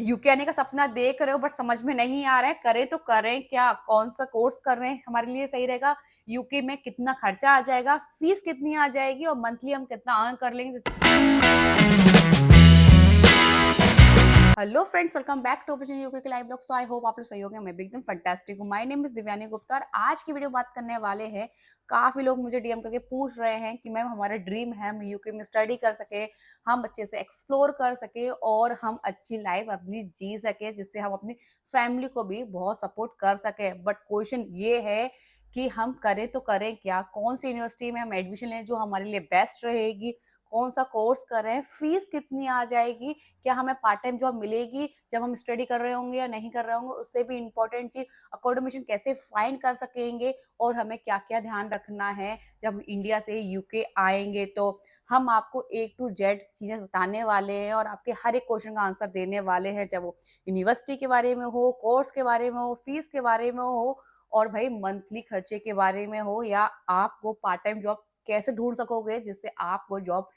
UK आने का सपना देख रहे हो बट समझ में नहीं आ रहा है, करें तो करें क्या? कौन-सा कोर्स कर रहे हैं हमारे लिए सही रहेगा? यूके में कितना खर्चा आ जाएगा? फीस कितनी आ जाएगी और मंथली हम कितना अर्न कर लेंगे? Hello friends, welcome back to opportunity UK के live blog. So I hope आप लोग सही होंगे। मैं भी एकदम फैंटास्टिक हूँ। My name is Divyani Gupta और आज की वीडियो बात करने वाले हैं। काफी लोग मुझे डीएम करके पूछ रहे हैं कि मैम हमारा ड्रीम है हम यूके में स्टडी कर सके, हम अच्छे से एक्सप्लोर कर सके और हम अच्छी लाइफ अपनी जी सके, जिससे हम अपनी फैमिली को भी बहुत सपोर्ट कर सके। बट क्वेश्चन ये है कि हम करें तो करें क्या? कौन सी यूनिवर्सिटी में हम एडमिशन लें जो हमारे लिए बेस्ट रहेगी? कौन सा कोर्स करें? फीस कितनी आ जाएगी? क्या हमें पार्ट टाइम जॉब मिलेगी जब हम स्टडी कर रहे होंगे या नहीं कर रहे होंगे? उससे भी इम्पोर्टेंट चीज़, अकोमोडेशन कैसे फाइंड कर सकेंगे और हमें क्या-क्या ध्यान रखना है जब हम इंडिया से यूके आएँगे। तो हम आपको ए टू जेड चीज़ें बताने वाले हैं और आपके हर एक क्वेश्चन का आंसर देने वाले हैं, चाहे वो यूनिवर्सिटी के बारे में हो, कोर्स के बारे में हो, फीस के बारे में हो और भाई मंथली खर्चे के बारे में हो, या आपको पार्ट टाइम जॉब कैसे ढूँढ सकोगे जिससे आपको जॉब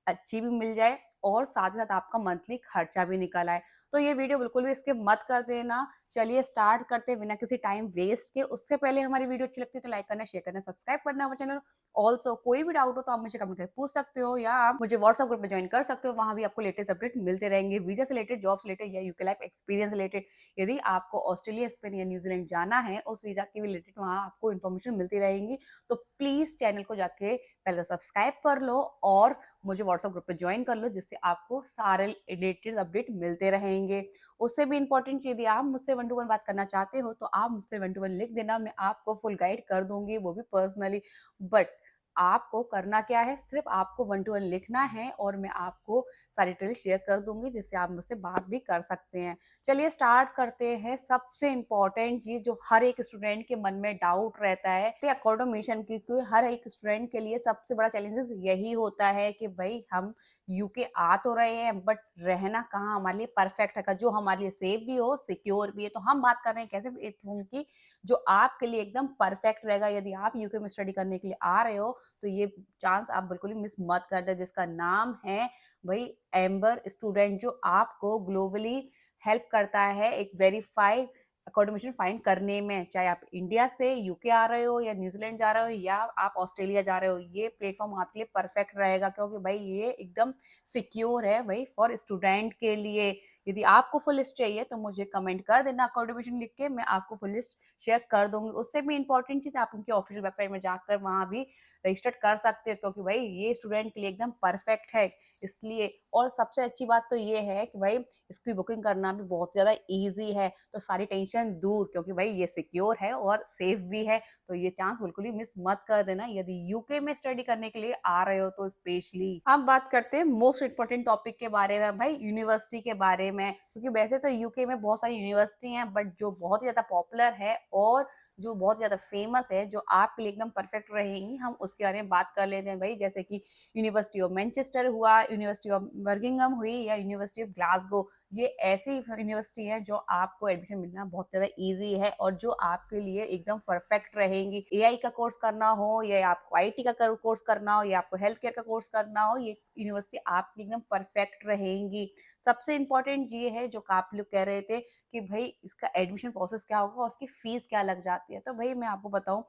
अच्छी भी मिल जाए और साथ ही साथ आपका मंथली खर्चा भी निकल आए। तो ये वीडियो बिल्कुल भी स्किप मत कर देना। चलिए स्टार्ट करते हैं बिना किसी टाइम वेस्ट के। उससे पहले हमारी वीडियो अच्छी लगती है तो लाइक करना, शेयर करना, सब्सक्राइब करना हमारे चैनल। ऑल्सो कोई भी डाउट हो तो आप मुझे कमेंट करके पूछ सकते हो या आप मुझे व्हाट्सएप ग्रुप में ज्वाइन कर सकते हो। वहाँ भी आपको लेटेस्ट अपडेट मिलते रहेंगे, वीज़ा से रिलेटेड, जॉब से रिलेटेड या यूके लाइफ एक्सपीरियंस रिलेटेड। यदि आपको ऑस्ट्रेलिया, स्पेन या न्यूज़ीलैंड जाना है, उस वीज़ा के रिलेटेड वहाँ आपको इन्फॉर्मेशन मिलती रहेंगी। तो प्लीज़ चैनल को जाके पहले तो सब्सक्राइब कर लो और मुझे व्हाट्सएप ग्रुप पे ज्वाइन कर लो, जिससे आपको सारे लेटेस्ट अपडेट मिलते रहेंगे। उससे भी इम्पोर्टेंट, यदि आप मुझसे वन टू वन बात करना चाहते हो तो आप मुझसे वन टू वन लिख देना, मैं आपको फुल गाइड कर दूंगी, वो भी पर्सनली। बट आपको करना क्या है, सिर्फ आपको वन टू वन लिखना है और मैं आपको सारी डिटेल शेयर कर दूंगी, जिससे आप मुझसे बात भी कर सकते हैं। चलिए स्टार्ट करते हैं। सबसे इम्पोर्टेंट चीज जो हर एक स्टूडेंट के मन में डाउट रहता है अकोमोडेशन की, क्योंकि हर एक स्टूडेंट के लिए सबसे बड़ा चैलेंजेस यही होता है कि भाई हम यूके आ तो रहे हैं बट रहना कहाँ हमारे लिए परफेक्ट है, जो हमारे लिए सेफ भी हो, सिक्योर भी है। तो हम बात कर रहे हैं कैसे प्लेटफॉर्म की जो आपके लिए एकदम परफेक्ट रहेगा। यदि आप यूके में स्टडी करने के लिए आ रहे हो तो ये चांस आप बिल्कुल भी मिस मत कर दे, जिसका नाम है भाई एम्बर स्टूडेंट, जो आपको ग्लोबली हेल्प करता है एक वेरीफाइड अकोमोडेशन फाइंड करने में। चाहे आप इंडिया से यूके आ रहे हो या न्यूजीलैंड जा रहे हो या आप ऑस्ट्रेलिया जा रहे हो, ये प्लेटफॉर्म आपके लिए परफेक्ट रहेगा, क्योंकि भाई ये एकदम सिक्योर है भाई फॉर स्टूडेंट के लिए। यदि आपको फुल लिस्ट चाहिए तो मुझे कमेंट कर देना अकोमोडेशन लिख के, मैं आपको फुल लिस्ट शेयर कर दूंगी। उससे भी इंपॉर्टेंट चीज, आप उनकी ऑफिशियल वेबसाइट में जाकर वहां भी रजिस्टर कर सकते हो, क्योंकि भाई ये स्टूडेंट के लिए एकदम परफेक्ट है इसलिए। और सबसे अच्छी बात तो ये है कि भाई इसकी बुकिंग करना भी बहुत ज़्यादा ईज़ी है, तो सारी टेंशन दूर, क्योंकि भाई ये सिक्योर है और सेफ भी है। तो ये चांस बिल्कुल ही मिस मत कर देना यदि यूके में स्टडी करने के लिए आ रहे हो तो स्पेशली। अब बात करते हैं मोस्ट इंपॉर्टेंट टॉपिक के बारे में, भाई यूनिवर्सिटी के बारे में। क्योंकि वैसे तो यूके में बहुत सारी यूनिवर्सिटी हैं, बट जो बहुत ही ज़्यादा पॉपुलर है और जो बहुत ज़्यादा फेमस है, जो आपके लिए एकदम परफेक्ट रहेंगी, हम उसके बारे में बात कर लेते हैं भाई। जैसे कि यूनिवर्सिटी ऑफ मैनचेस्टर हुआ, यूनिवर्सिटी ऑफ बर्मिंघम हुई या यूनिवर्सिटी ऑफ ग्लासगो। ये ऐसी यूनिवर्सिटी है जो आपको एडमिशन मिलना बहुत ज़्यादा ईज़ी है और जो आपके लिए एकदम परफेक्ट रहेंगी। एआई का कोर्स करना हो या आपको आईटी का कोर्स करना हो या आपको हेल्थ केयर का कोर्स करना हो, ये यूनिवर्सिटी आपकी एकदम परफेक्ट रहेंगी। सबसे इम्पोर्टेंट ये है जो आप लोग कह रहे थे कि भाई इसका एडमिशन प्रोसेस क्या होगा और उसकी फीस क्या लग जाती है। तो भाई मैं आपको बताऊं,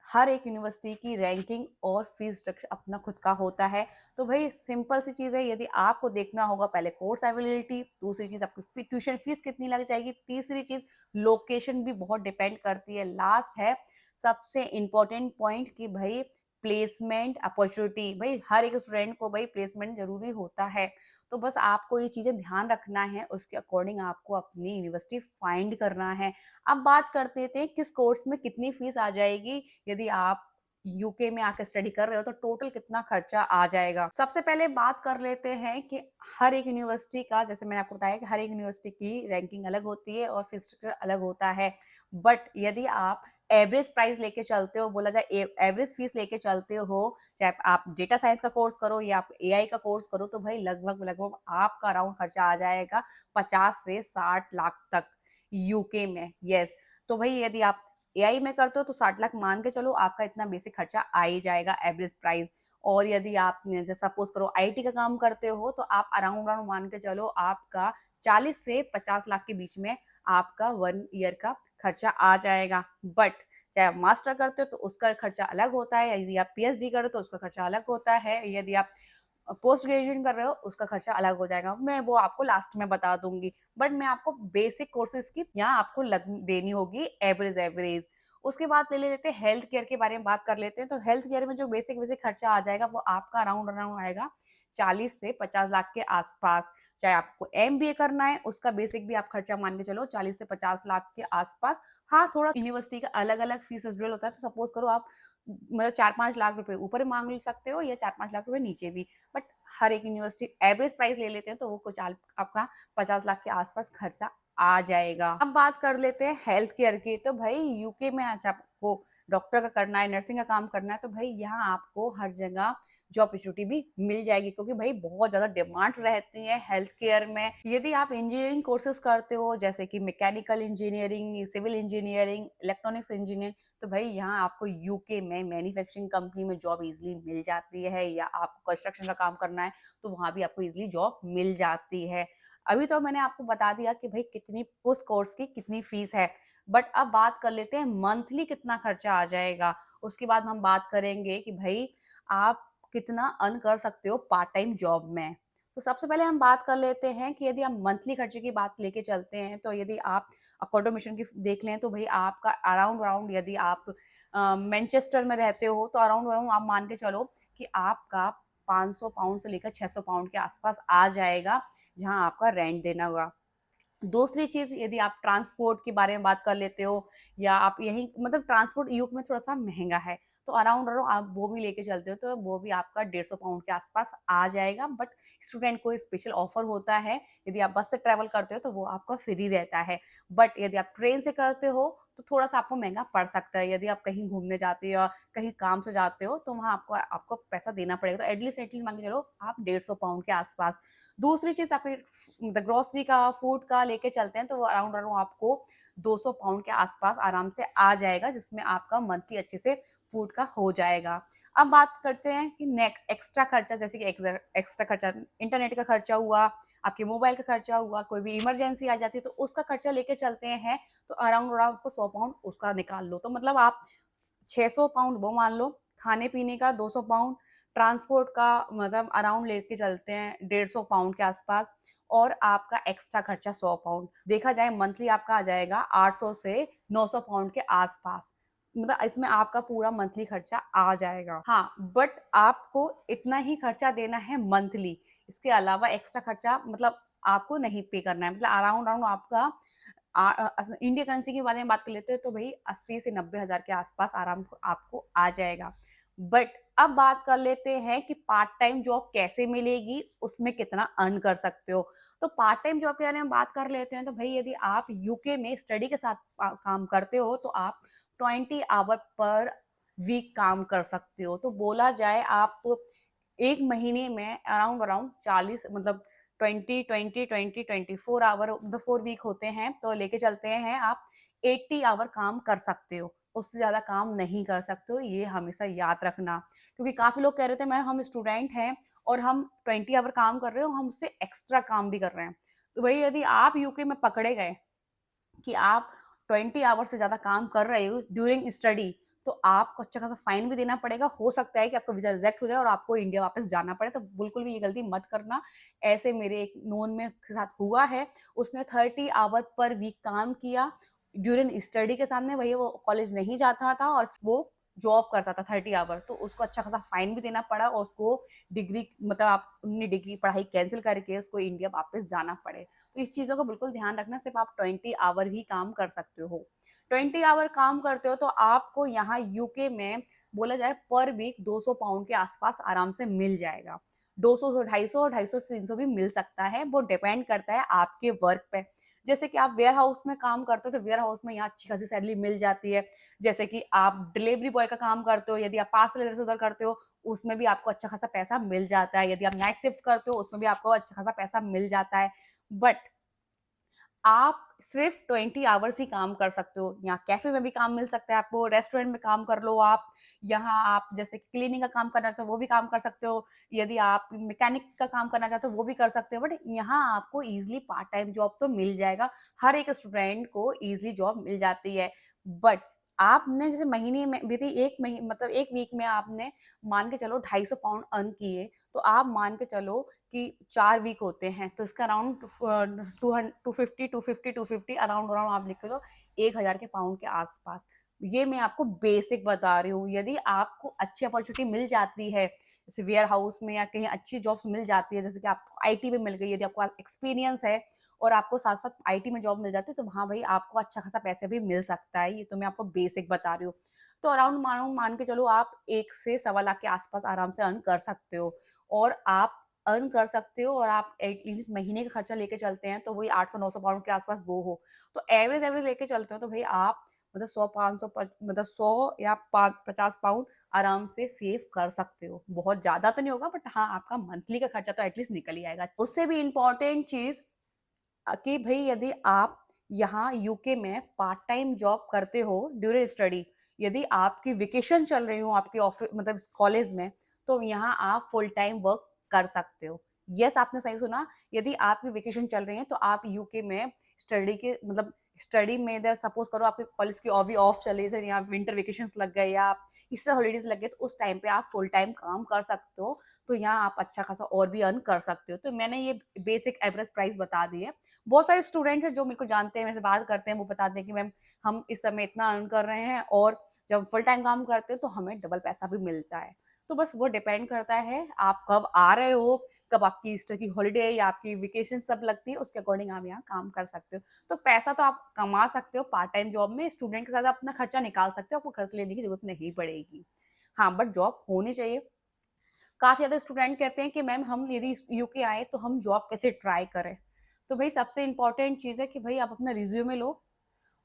हर एक यूनिवर्सिटी की रैंकिंग और फीस स्ट्रक्चर अपना खुद का होता है। तो भाई सिंपल सी चीज़ है, यदि आपको देखना होगा पहले कोर्स अवेलेबिलिटी, दूसरी चीज़ आपकी ट्यूशन फीस कितनी लग जाएगी, तीसरी चीज़ लोकेशन भी बहुत डिपेंड करती है, लास्ट है सबसे इम्पोर्टेंट पॉइंट कि भाई प्लेसमेंट अपॉर्चुनिटी। भाई हर एक स्टूडेंट को भाई प्लेसमेंट जरूरी होता है। तो बस आपको ये चीज़ें ध्यान रखना है, उसके अकॉर्डिंग आपको अपनी यूनिवर्सिटी फाइंड करना है। अब बात करते थे किस कोर्स में कितनी फीस आ जाएगी यदि आप यूके में आकर स्टडी कर रहे हो, तो टोटल कितना खर्चा आ जाएगा। सबसे पहले बात कर लेते हैं कि हर एक यूनिवर्सिटी का, जैसे मैंने आपको बताया कि हर एक यूनिवर्सिटी की रैंकिंग अलग होती है और फीस स्ट्रक्चर अलग होता है। बट यदि आप एवरेज प्राइस लेके चलते हो, बोला जाए एवरेज फीस लेके चलते हो, चाहे आप डेटा साइंस का कोर्स करो या आप एआई का कोर्स करो, तो भाई लगभग लगभग आपका अराउंड खर्चा आ जाएगा 50 से 60 लाख तक यूके में। यस, तो भाई यदि आप एआई में करते हो तो 60 लाख मान के चलो, आपका इतना बेसिक खर्चा आ ही जाएगा एवरेज प्राइस। और यदि आप जैसे सपोज करो आईटी का काम करते हो तो आप अराउंड अराउंड मान के चलो आपका 40 से 50 लाख के बीच में आपका 1 ईयर का खर्चा आ जाएगा। बट चाहे आप मास्टर करते हो तो उसका खर्चा अलग होता है, यदि आप पीएचडी कर रहे हो तो उसका खर्चा अलग होता है, यदि आप पोस्ट ग्रेजुएशन कर रहे हो उसका खर्चा अलग हो जाएगा। मैं वो आपको लास्ट में बता दूँगी। बट मैं आपको बेसिक कोर्सेज़ की यहाँ आपको लग देनी होगी एवरेज। उसके बाद ले लेते हैं हेल्थ केयर के बारे में बात कर लेते हैं। तो हेल्थ केयर में जो बेसिक खर्चा आ जाएगा वो आपका अराउंड अराउंड आएगा 40 से 50 लाख के आस-पास। चाहे आपको एमबीए करना है उसका बेसिक भी आप खर्चा मान के चलो 40 से 50 लाख के आस-पास। हाँ, थोड़ा यूनिवर्सिटी का अलग-अलग फीस शेड्यूल होता है, तो सपोज़ करो आप मतलब 4-5 लाख रुपए ऊपर माँग सकते हो या 4-5 लाख रुपए नीचे भी। बट हर एक यूनिवर्सिटी एवरेज प्राइस ले लेते हैं तो वो कुछ आपका 50 लाख के आस-पास खर्चा आ जाएगा। अब बात कर लेते हैं हेल्थ केयर की। तो भई यूके में आज आपको डॉक्टर का करना है, नर्सिंग का काम करना है तो भई यहाँ आपको हर जगह जॉब अपॉर्चुनिटी भी मिल जाएगी, क्योंकि भई बहुत ज़्यादा डिमांड रहती है हेल्थ केयर में। यदि आप इंजीनियरिंग कोर्सेज़ करते हो जैसे कि mechanical engineering, civil engineering, electronics engineering, तो भई यहाँ आपको यूके में मैन्युफैक्चरिंग कंपनी में जॉब ईज़िली मिल जाती है, या आपको कंस्ट्रक्शन का काम करना है तो वहाँ भी आपको ईज़िली जॉब मिल जाती है। अभी तो मैंने आपको बता दिया कि भई कितनी उस कोर्स की कितनी फीस है। बट अब बात कर लेते हैं मंथली कितना खर्चा आ जाएगा। उसके बाद हम बात करेंगे कि भई आप कितना अर्न कर सकते हो पार्ट टाइम जॉब में। तो सबसे पहले हम बात कर लेते हैं कि यदि हम मंथली खर्चे की बात लेके चलते हैं, तो यदि आप अकोमोडेशन की देख लें तो भई आपका अराउंड अराउंड यदि आप मैनचेस्टर में रहते हो तो अराउंड अराउंड आप मान के चलो कि आपका 500 पाउंड से लेकर 600 पाउंड के आस-पास आ जाएगा, जहाँ आपका रेंट देना होगा। दूसरी चीज़, यदि आप ट्रांसपोर्ट के बारे में बात कर लेते हो या आप यहीं मतलब ट्रांसपोर्ट यूक में थोड़ा-सा महँगा है, तो अराउंड अराउंड आप वो भी लेके चलते हो तो वो भी आपका 150 पाउंड के आस-पास आ जाएगा। बट स्टूडेंट को स्पेशल ऑफर होता है, यदि आप बस से ट्रैवल करते हो तो वो आपका फ्री रहता है। बट यदि आप ट्रेन से करते हो तो थोड़ा-सा आपको महँगा पड़ सकता है। यदि आप कहीं घूमने जाते हो या कहीं काम से जाते हो तो वहाँ आपको आपको पैसा देना पड़ेगा। तो एटलीस्ट मान के चलो आप 150 पाउंड के आस-पास। दूसरी चीज़ आपकी ग्रोसरी का, फूड का लेके चलते हैं तो वो अराउंड अराउंड आपको 200 पाउंड के आस-पास आराम से आ जाएगा, जिसमें आपका मंथली अच्छे से फूड का हो जाएगा। अब बात करते हैं कि नेक एक्स्ट्रा खर्चा, जैसे कि एक्स्ट्रा खर्चा इंटरनेट का खर्चा हुआ, आपके मोबाइल का खर्चा हुआ, कोई भी इमरजेंसी आ जाती है तो उसका खर्चा लेके चलते हैं, तो अराउंड अराउंड आपको 100 पाउंड उसका निकाल लो। तो मतलब आप 600 पाउंड वो मान लो, खाने-पीने का 200 पाउंड, ट्रांसपोर्ट का मतलब अराउंड लेके चलते हैं 150 पाउंड के आस-पास, और आपका एक्स्ट्रा खर्चा 100 पाउंड। देखा जाए मंथली आपका आ जाएगा 800 से 900 पाउंड के आस-पास। मतलब इसमें आपका पूरा मंथली खर्चा आ जाएगा। हाँ, बट आपको इतना ही खर्चा देना है मंथली। इसके अलावा एक्स्ट्रा खर्चा मतलब आपको नहीं पे करना है। मतलब अराउंड अराउंड आपका इंडियन करेंसी के बारे में बात कर लेते हैं तो भई 80 से 90 हज़ार के आस-पास आराम को आपको आ जाएगा। बट अब बात कर लेते हैं कि पार्ट टाइम जॉब कैसे मिलेगी, उसमें कितना अर्न कर सकते हो। तो पार्ट टाइम जॉब के बारे में बात कर लेते हैं तो भई यदि आप यूके में स्टडी के साथ काम करते हो तो आप 20 आवर पर वीक काम कर सकते हो। तो बोला जाए आप 1 महीने में अराउंड अराउंड 40 मतलब 20 आवर मतलब 4 वीक होते हैं, तो लेके चलते हैं आप 80 आवर काम कर सकते हो। उससे ज़्यादा काम नहीं कर सकते हो, ये हमेशा याद रखना। क्योंकि काफ़ी लोग कह रहे थे मैं हम स्टूडेंट हैं और हम 20 आवर काम कर रहे हो, हम उससे एक्स्ट्रा काम भी कर रहे हैं। तो वही यदि आप यूके में पकड़े गए कि आप 20 आवर से ज़्यादा काम कर रहे हो ड्यूरिंग स्टडी, तो आपको अच्छा खासा फाइन भी देना पड़ेगा। हो सकता है कि आपका वीज़ा रिजेक्ट हो जाए और आपको इंडिया वापस जाना पड़े, तो बिल्कुल भी ये गलती मत करना। ऐसे मेरे एक नोन में के साथ हुआ है, उसने 30 आवर पर वीक काम किया ड्यूरिंग स्टडी के सामने, वही वो कॉलेज नहीं जाता था और वो जॉब करता था 30 आवर, तो उसको अच्छा खासा फाइन भी देना पड़ा और उसको डिग्री मतलब आप अपनी डिग्री पढ़ाई कैंसल करके उसको इंडिया वापस जाना पड़े। तो इस चीज़ों का बिल्कुल ध्यान रखना, सिर्फ़ आप 20 आवर ही काम कर सकते हो। 20 आवर काम करते हो तो आपको यहाँ यूके में बोला जाए पर वीक 200 पाउंड के आस-पास आराम से मिल जाएगा। 200 से 250 और 250 से 300 भी मिल सकता है, वो डिपेंड करता है आपके वर्क पे। जैसे कि आप वेयर हाउस में काम करते हो तो वेयर हाउस में यहाँ अच्छी खासी सैलरी मिल जाती है। जैसे कि आप डिलीवरी बॉय का काम करते हो, यदि आप पार्सल इधर से उधर करते हो, उसमें भी आपको अच्छा खासा पैसा मिल जाता है। यदि आप नाइट शिफ्ट करते हो, उसमें भी आपको अच्छा खासा पैसा मिल जाता है। बट आप सिर्फ़ 20 आवर्स ही काम कर सकते हो। यहाँ कैफ़े में भी काम मिल सकता है आपको, रेस्टोरेंट में काम कर लो आप, यहाँ आप जैसे क्लीनिंग का काम करना चाहते हो, वो भी काम कर सकते हो। यदि आप मैकेनिक का काम करना चाहते हो, वो भी कर सकते हो। बट यहाँ आपको ईज़िली पार्ट टाइम जॉब तो मिल जाएगा। हर एक स्टूडेंट को ईज़िली जॉब मिल जाती है। बट आपने जैसे महीने में यदि 1 मतलब 1 वीक में आपने मान के चलो 250 पाउंड अर्न किए, तो आप मान के चलो कि 4 वीक होते हैं, तो इसका अराउंड 250 250 250 अराउंड अराउंड आप लिख के लो 1000 के पाउंड के आस-पास। ये मैं आपको बेसिक बता रही हूँ। यदि आपको अच्छी अपॉर्च्युनिटी मिल जाती है, जैसे वेयर हाउस में या कहीं अच्छी जॉब्स मिल जाती है, जैसे कि आपको आईटी में मिल गई, यदि आपको एक्सपीरियंस है और आपको साथ-साथ आईटी में जॉब मिल जाती है, तो वहाँ भई आपको अच्छा खासा पैसे भी मिल सकता है। ये तो मैं आपको बेसिक बता रही हूँ। तो अराउंड मान के चलो आप 1 से सवा लाख के आस-पास आराम से अर्न कर सकते हो और आप अर्न कर सकते हो और आप एटलीस्ट महीने का खर्चा लेके चलते हैं तो वही 800-900 पाउंड के आस-पास वो हो। तो एवरेज लेके चलते हो तो भई आप मतलब 100-500 मतलब 100 या 50 पाउंड आराम से सेव कर सकते हो। बहुत ज़्यादा तो नहीं होगा बट हाँ, आपका मंथली का खर्चा तो एटलीस्ट निकल ही आएगा। उससे भी इम्पोर्टेंट चीज़ कि भई यदि आप यहाँ यूके में पार्ट टाइम जॉब करते हो ड्यूरिंग स्टडी, यदि आपकी वेकेशन चल रही हो आपके मतलब कॉलेज में, तो यहाँ आप फुल टाइम वर्क कर सकते हो। येस, आपने सही सुना, यदि आपकी वेकेशन चल रही है तो आप यूके में स्टडी के मतलब स्टडी में इधर सपोज़ करो आपके कॉलेज की अभी ऑफ चली जैसे यहाँ विंटर वेकेशंस लग गए या ईस्टर हॉलिडेज़ लग गए, तो उस टाइम पे आप फुल टाइम काम कर सकते हो, तो यहाँ आप अच्छा खासा और भी अर्न कर सकते हो। तो मैंने ये बेसिक एवरेज प्राइस बता दी है। बहुत सारे स्टूडेंट हैं जो मेरे को जानते हैं, मेरे से बात करते हैं, वो बताते हैं कि मैम हम इस समय इतना अर्न कर रहे हैं और जब फुल टाइम काम करते हैं तो हमें डबल पैसा भी मिलता है। तो बस वो डिपेंड करता है आप कब आ रहे हो, कब आपकी ईस्टर की हॉलिडे या आपकी वेकेशन सब लगती है, उसके अकॉर्डिंग आप यहाँ काम कर सकते हो। तो पैसा तो आप कमा सकते हो पार्ट टाइम जॉब में, स्टूडेंट के साथ आप अपना खर्चा निकाल सकते हो, आपको घर से लेने की ज़रूरत नहीं पड़ेगी। हाँ, बट जॉब होनी चाहिए। काफ़ी ज़्यादा स्टूडेंट कहते हैं कि मैम हम यदि यूके आए तो हम जॉब कैसे ट्राई करें? तो भई सबसे इम्पोर्टेंट चीज़ है कि भई आप अपना रिज़्यूमे लो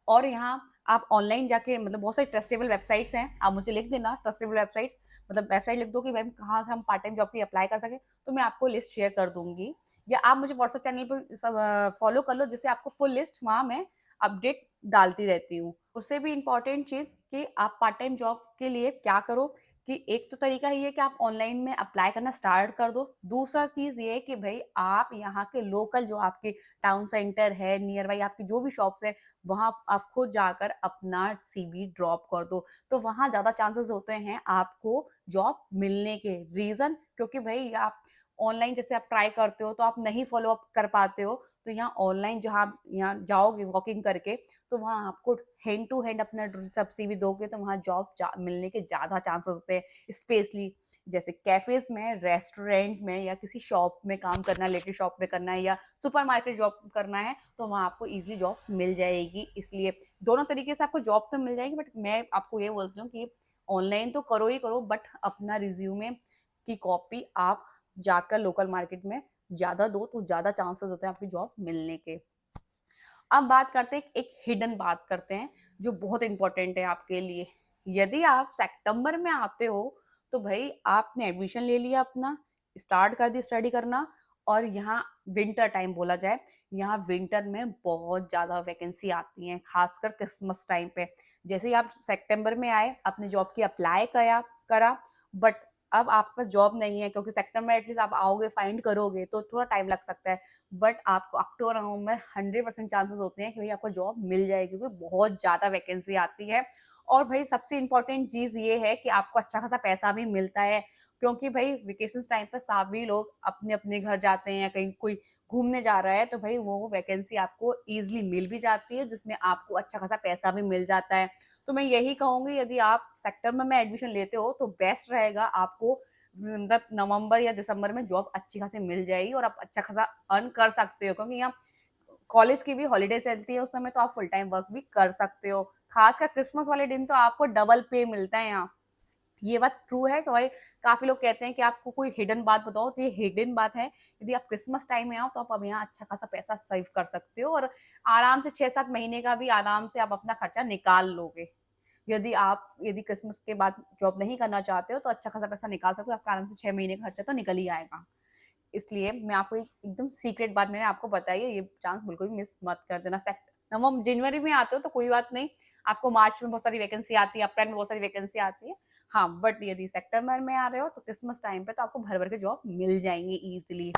और यहाँ आप ऑनलाइन जाके मतलब बहुत सारी ट्रस्टेबल वेबसाइट्स हैं, आप मुझे लिख देना ट्रस्टेबल वेबसाइट्स मतलब वेबसाइट लिख दो कि मैम कहाँ से हम पार्ट टाइम जॉब के लिए अप्लाई कर सकें, तो मैं आपको लिस्ट शेयर कर दूँगी। या आप मुझे व्हाट्सएप चैनल पे फॉलो कर लो जिससे आपको फुल लिस्ट वहाँ मैं अपडेट डालती रहती हूँ। उससे भी इम्पोर्टेंट चीज़ कि आप पार्ट टाइम जॉब के लिए क्या करो कि एक तो तरीका ये है कि आप ऑनलाइन में अप्लाई करना स्टार्ट कर दो। दूसरा चीज़ ये है कि भई आप यहाँ के लोकल जो आपके टाउन सेंटर है, नियर बाय आपकी जो भी शॉप्स हैं, वहाँ आप खुद जाकर अपना सीवी ड्रॉप कर दो। तो वहाँ ज़्यादा चांसेस होते हैं आपको जॉब मिलने के। रीज़न क्योंकि भई आप ऑनलाइन जैसे आप ट्राई करते हो तो आप नहीं फ़ॉलो अप कर पाते हो। तो यहाँ ऑनलाइन जहाँ आप यहाँ जाओगे वॉकिंग करके तो वहाँ आपको हैंड टू हैंड अपना सब सीवी दोगे तो वहाँ जॉब मिलने के ज़्यादा चांसेस होते हैं। स्पेशली जैसे कैफ़ेज़ में, रेस्टोरेंट में या किसी शॉप में काम करना है, लेटे शॉप में करना है या सुपरमार्केट जॉब करना है, तो वहाँ आपको ईज़िली जॉब मिल जाएगी। इसलिए दोनों तरीके से आपको जॉब तो मिल जाएगी बट मैं आपको ये बोलती हूँ कि ऑनलाइन तो करो ही करो बट अपना रिज़्यूमे की कॉपी आप जाकर लोकल मार्केट में ज़्यादा दो तो ज़्यादा चांसेस होते हैं आपकी जॉब मिलने के। अब बात करते हैं एक हिडन बात करते हैं जो बहुत इम्पोर्टेंट है आपके लिए। यदि आप सितंबर में आते हो तो भाई आपने एडमिशन ले लिया अपना, स्टार्ट कर दी स्टडी करना और यहाँ विंटर टाइम बोला जाए, यहाँ विंटर में बहुत ज़्यादा वैकेंसी आती हैं, खासकर क्रिसमस टाइम पे। जैसे ही आप सितंबर में आए, अपनी जॉब की अप्लाई करा बट अब आपके पास जॉब नहीं है क्योंकि सितंबर में एटलीस्ट आप आओगे, फाइंड करोगे तो थोड़ा टाइम लग सकता है। बट आपको अक्टूबर नवंबर में 100% चांसेस होते हैं कि भई आपको जॉब मिल जाएगी क्योंकि बहुत ज़्यादा वैकेंसी आती है। और भई सबसे इम्पोर्टेंट चीज़ ये है कि आपको अच्छा खासा पैसा भी मिलता है क्योंकि भई वेकेशंस टाइम पे सभी लोग अपने-अपने घर जाते हैं या कहीं कोई घूमने जा रहा है तो भई वो वैकेंसी आपको ईज़िली मिल भी जाती है जिसमें आपको अच्छा खासा पैसा भी मिल जाता है। तो मैं यही कहूँगी यदि आप सितंबर में एडमिशन लेते हो तो बेस्ट रहेगा आपको मतलब नवंबर या दिसंबर में जॉब अच्छी खासी मिल जाएगी और आप अच्छा खासा अर्न कर सकते हो क्योंकि यहाँ कॉलेज की भी हॉलिडे चलती है उस समय तो आप फुल टाइम वर्क भी कर सकते हो। खासकर क्रिसमस वाले दिन तो आपको डबल पे मिलता है यहाँ। ये बात ट्रू है कि भाई काफ़ी लोग कहते हैं कि आपको कोई हिडन बात बताओ तो ये हिडन बात है। यदि आप क्रिसमस टाइम में आओ तो आप अब यहाँ अच्छा खासा पैसा सेव कर सकते हो और आराम से 6-7 महीने का भी आराम से आप अपना खर्चा निकाल लोगे। यदि क्रिसमस के बाद जॉब नहीं करना चाहते हो तो अच्छा खासा पैसा निकाल सकते हो, आपका आराम से 6 महीने का खर्चा तो निकल ही आएगा। इसलिए मैं आपको एक एकदम सीक्रेट बात मैंने आपको बताई है, ये चांस बिल्कुल भी मिस मत कर देना। नवम जनवरी में आते हो तो कोई बात नहीं, आपको मार्च में बहुत सारी वैकेंसी आती है, अप्रैल में बहुत सारी वैकेंसी आती है। हाँ, बट यदि सितंबर में आ रहे हो तो क्रिसमस टाइम पे तो आपको भर-भर के जॉब मिल जाएँगी ईज़िली।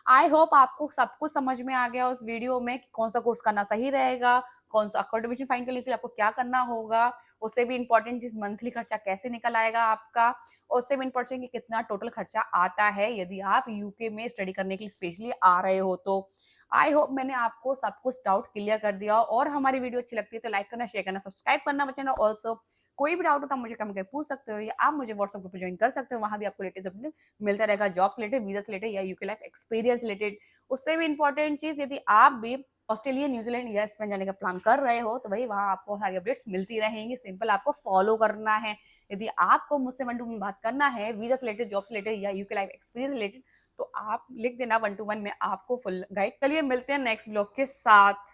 आई होप आपको सब कुछ समझ में आ गया उस वीडियो में कि कौन-सा कोर्स करना सही रहेगा, कौन-सा अकोमोडेशन फाइंड करने के लिए आपको क्या करना होगा, उससे भी इम्पोर्टेंट चीज़ मंथली खर्चा कैसे निकल आएगा आपका, और उससे भी इम्पोर्टेंट कि कितना टोटल खर्चा आता है यदि आप यूके में स्टडी करने के लिए स्पेशली आ रहे हो तो। आई होप मैंने आपको सब कुछ डाउट क्लियर कर दिया हो, और हमारी वीडियो अच्छी लगती है तो लाइक करना, शेयर करना, सब्सक्राइब करना मत भूलना। ऑल्सो कोई भी डाउट हो तो आप मुझे कमेंट करके पूछ सकते हो, या आप मुझे व्हाट्सएप ग्रुप पे ज्वाइन कर सकते हो, वहाँ भी आपको लेटेस्ट अपडेट मिलता रहेगा जॉब से रिलेटेड, वीज़ा से रिलेटेड या यूके लाइफ एक्सपीरियंस रिलेटेड। उससे भी इम्पोर्टेंट चीज़, यदि आप भी ऑस्ट्रेलिया, न्यूज़ीलैंड या स्पेन जाने का प्लान कर रहे हो तो भई वहाँ आपको सारी अपडेट्स मिलती रहेंगी, सिंपल आपको फॉलो करना है। यदि आपको मुझसे वन टू वन बात करना है वीज़ा से रिलेटेड, जॉब से रिलेटेड या यूके लाइफ एक्सपीरियंस रिलेटेड, तो आप लिख देना वन टू वन, मैं आपको फुल गाइड। चलिए मिलते हैं नेक्स्ट ब्लॉग के साथ।